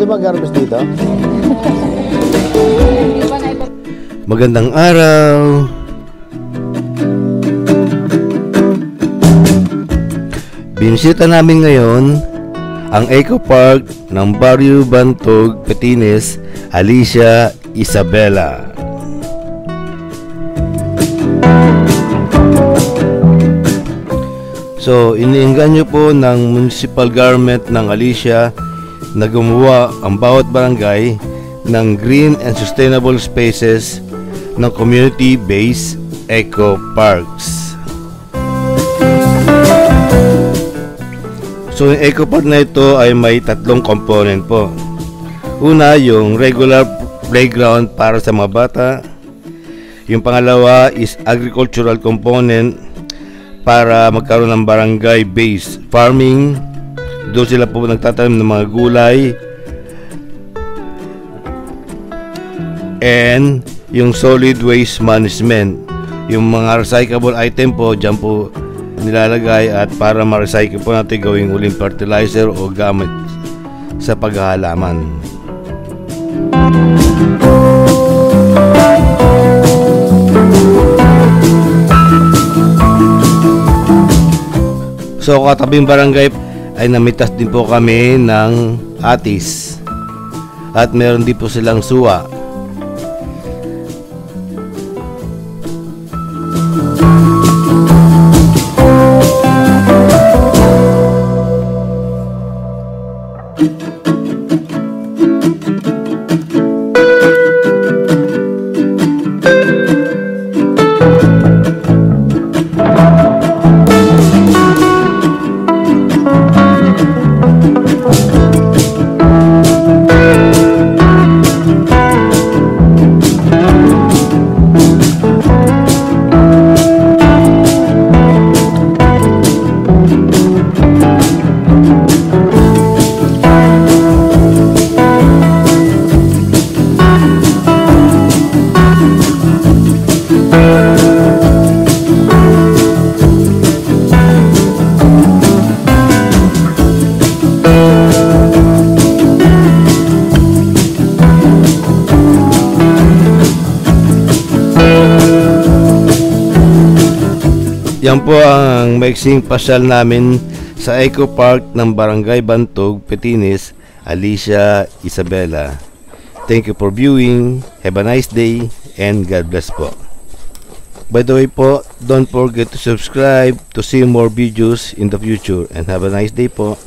Pwede mag-harvest dito? Magandang araw. Binisita namin ngayon ang Eco Park ng Barrio Bantog, Petines, Alicia Isabela. So, iniengganyo po ng municipal government ng Alicia na gumawa ang bawat barangay ng green and sustainable spaces ng community-based eco parks. So, yung eco park na ito ay may tatlong component po. Una, yung regular playground para sa mga bata. Yung pangalawa is agricultural component para magkaroon ng barangay-based farming. Doon sila po nagtatanim ng mga gulay. And yung solid waste management, yung mga recyclable item po, dyan po nilalagay at para ma-recycle po natin gawing uling fertilizer o gamit sa paghahalaman. So katabing barangay ay namitas din po kami ng atis at meron din po silang suwa. Yan po ang maiksing pasyal namin sa Eco Park ng Barangay Bantog, Petines, Alicia Isabela. Thank you for viewing. Have a nice day and God bless po. By the way po, don't forget to subscribe to see more videos in the future and have a nice day po.